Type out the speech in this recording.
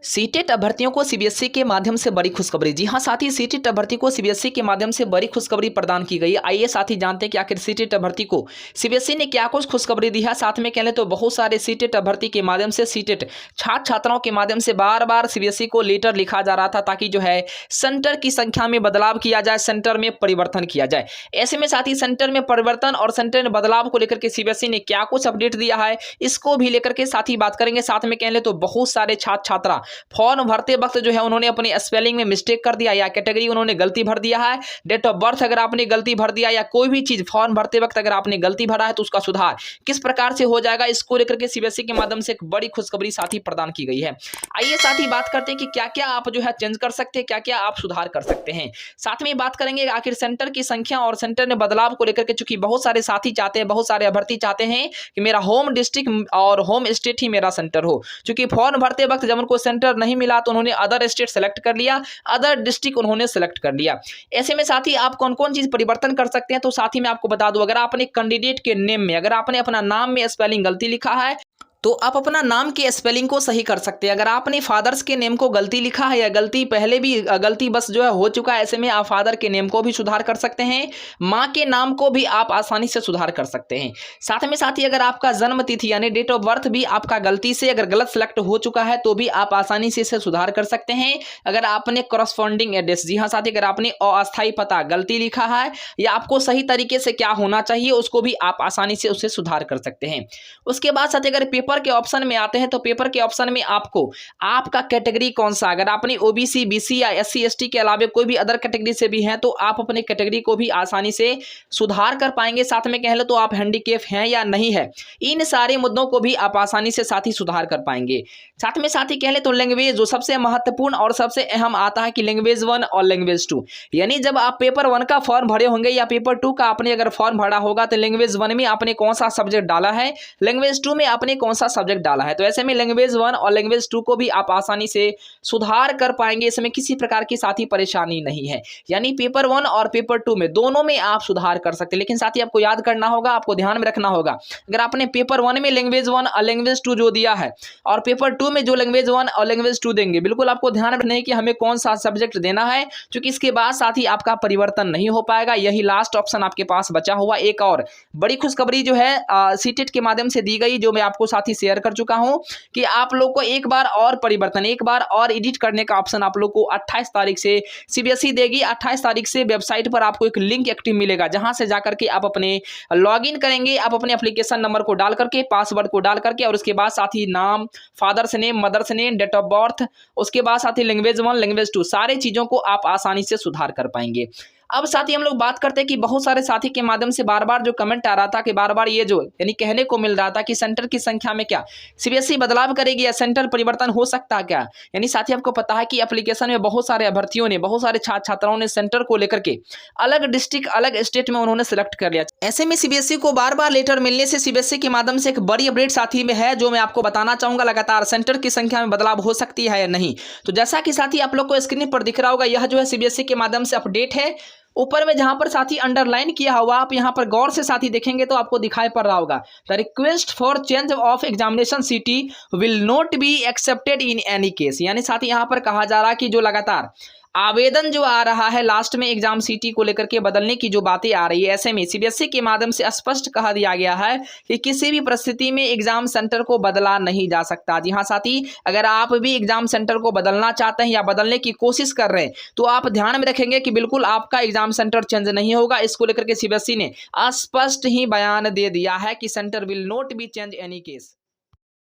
CTET अभ्यर्थियों को CBSE के माध्यम से बड़ी खुशखबरी। जी हां साथी, सीटेट अभ्यर्थी को सीबीएसई के माध्यम से बड़ी खुशखबरी प्रदान की गई है। आइए साथी जानते हैं कि आखिर सीटेट अभ्यर्थी को सीबीएसई ने क्या कुछ खुशखबरी दी है। साथ में कह लें तो बहुत सारे सीटेट अभ्यर्थी के माध्यम से सीटेट छात्र छात्राओं के माध्यम से बार बार सीबीएसई को लेटर लिखा जा रहा था ताकि जो है सेंटर की संख्या में बदलाव किया जाए, सेंटर में परिवर्तन किया जाए। ऐसे में साथी सेंटर में परिवर्तन और सेंटर में बदलाव को लेकर के सीबीएसई ने क्या कुछ अपडेट दिया है, इसको भी लेकर के साथी बात करेंगे। साथ में कह लें तो बहुत सारे छात्र छात्रा फॉर्म भरते वक्त जो है उन्होंने अपने स्पेलिंग में मिस्टेक कर दिया या कैटेगरी उन्होंने गलती भर दिया है, डेट ऑफ बर्थ अगर आपने गलती भर दिया या कोई भी चीज फॉर्म भरते वक्त अगर आपने गलती भरा है तो उसका सुधार किस प्रकार से हो जाएगा, इसको लेकर के सीबीएसई के माध्यम से एक बड़ी खुशखबरी साथी प्रदान की गई है। आइए साथी बात करते हैं कि क्या क्या आप जो है चेंज कर सकते हैं, क्या क्या आप सुधार कर सकते हैं। साथ में बात करेंगे आखिर सेंटर की संख्या और सेंटर में बदलाव को लेकर के, चूंकि बहुत सारे साथी चाहते हैं, बहुत सारे अभ्यर्थी चाहते हैं कि मेरा होम डिस्ट्रिक्ट और होम स्टेट ही मेरा सेंटर हो। चूंकि फॉर्म भरते वक्त जब उनको सेंटर नहीं मिला तो उन्होंने अदर स्टेट सेलेक्ट कर लिया, अदर डिस्ट्रिक्ट उन्होंने सेलेक्ट कर लिया। ऐसे में साथी आप कौन कौन चीज परिवर्तन कर सकते हैं, तो साथी मैं आपको बता दूं, अगर आपने कैंडिडेट के नेम में अगर आपने अपना नाम में स्पेलिंग गलती लिखा है तो आप अपना नाम के स्पेलिंग को सही कर सकते हैं। अगर आपने फादर्स के नेम को गलती लिखा है या गलती पहले भी गलती बस जो है हो चुका है, ऐसे में आप फादर के नेम को भी सुधार कर सकते हैं, माँ के नाम को भी आप आसानी से सुधार कर सकते हैं। साथ में साथी अगर आपका जन्म तिथि यानी डेट ऑफ बर्थ भी आपका गलती से अगर गलत सेलेक्ट हो चुका है तो भी आप आसानी से इसे सुधार कर सकते हैं। अगर आपने करस्पॉन्डिंग एड्रेस, जी हाँ साथी, अगर आपने अस्थायी पता गलती लिखा है या आपको सही तरीके से क्या होना चाहिए उसको भी आप आसानी से उसे सुधार कर सकते हैं। उसके बाद साथी अगर पेपर के ऑप्शन में आते हैं तो पेपर के ऑप्शन में आपको आपका कैटेगरी कौन सा, अगर आपने ओबीसी, बीसी या एससी एसटी के अलावा कोई भी अदर कैटेगरी से भी हैं तो आप अपने कैटेगरी को भी आसानी से सुधार कर पाएंगे। साथ में कह लो तो आप हैंडीकैप हैं या नहीं है, इन सारे मुद्दों को भी आप आसानी से साथी सुधार कर पाएंगे। साथ में साथी कह ले तो लैंग्वेज जो सबसे महत्वपूर्ण और सबसे अहम आता है कि लैंग्वेज 1 और लैंग्वेज 2, यानी जब आप पेपर 1 का फॉर्म भरे होंगे या पेपर 2 का आपने अगर फॉर्म भरा होगा तो लैंग्वेज 1 में आपने कौन सा सब्जेक्ट डाला है, लैंग्वेज 2 में आपने कौन सा सब्जेक्ट डाला है। तो ऐसे में लैंग्वेज 1 और लैंग्वेज 2 को भी आप आसानी से सुधार कर पाएंगे, इसमें किसी प्रकार की साथी परेशानी नहीं है। यानी पेपर 1 और पेपर 2 में दोनों में आप सुधार कर सकते हैं। लेकिन साथी आपको याद करना होगा, आपको ध्यान में रखना होगा, अगर आपने पेपर 1 में लैंग्वेज 1 और लैंग्वेज 2 जो दिया है और पेपर 2 में जो लैंग्वेज 1 और लैंग्वेज 2 देंगे, बिल्कुल आपको ध्यान रखना है कि हमें कौन सा सब्जेक्ट देना है, क्योंकि इसके बाद साथी आपका परिवर्तन नहीं हो पाएगा। यही लास्ट ऑप्शन आपके पास बचा हुआ। एक और बड़ी खुशखबरी जो है सीटेट के माध्यम से दी गई, जो मैं आपको साथी शेयर कर चुका हूं कि आप लोग को एक बार और परिवर्तन, एक बार और एडिट करने का ऑप्शन आप लोग को 28 तारीख से सीबीएसई देगी। 28 तारीख से वेबसाइट पर आपको एक लिंक एक्टिव मिलेगा, जहां से जाकर के आप अपने लॉगिन करेंगे, आप अपने एप्लीकेशन नंबर को डाल करके, पासवर्ड को डाल करके, और उसके बाद साथ ही नाम, father's name, mother's name, date of birth, उसके बाद साथ ही लैंग्वेज 1 लैंग्वेज 2 सारी चीजों को आप आसानी से सुधार कर पाएंगे। अब साथी हम लोग बात करते हैं कि बहुत सारे साथी के माध्यम से बार बार जो कमेंट आ रहा था कि बार बार ये जो यानी कहने को मिल रहा था कि सेंटर की संख्या में क्या सीबीएसई बदलाव करेगी या सेंटर परिवर्तन हो सकता है क्या। यानी साथी आपको पता है कि एप्लीकेशन में बहुत सारे अभ्यर्थियों ने, बहुत सारे छात्र छात्राओं ने सेंटर को लेकर के अलग डिस्ट्रिक्ट, अलग स्टेट में उन्होंने सिलेक्ट कर लिया। ऐसे में सीबीएसई को बार बार लेटर मिलने से सीबीएसई के माध्यम से एक बड़ी अपडेट साथी में है, जो मैं आपको बताना चाहूंगा। लगातार सेंटर की संख्या में बदलाव हो सकती है या नहीं। तो जैसा कि साथी आप लोग को स्क्रीन पर दिख रहा होगा, यह जो है सीबीएसई के माध्यम से अपडेट है। ऊपर में जहां पर साथी अंडरलाइन किया हुआ, आप यहां पर गौर से साथी देखेंगे तो आपको दिखाई पड़ रहा होगा, the request for change of examination city will not be accepted in any case. यानी साथी यहां पर कहा जा रहा है कि जो लगातार आवेदन जो आ रहा है लास्ट में एग्जाम सिटी को लेकर के बदलने की जो बातें आ रही है, ऐसे में सीबीएसई के माध्यम से स्पष्ट कहा दिया गया है कि किसी भी परिस्थिति में एग्जाम सेंटर को बदला नहीं जा सकता। जी हाँ साथी, अगर आप भी एग्जाम सेंटर को बदलना चाहते हैं या बदलने की कोशिश कर रहे हैं तो आप ध्यान में रखेंगे कि बिल्कुल आपका एग्जाम सेंटर चेंज नहीं होगा। इसको लेकर के सीबीएसई ने स्पष्ट ही बयान दे दिया है कि centre will not be change any case.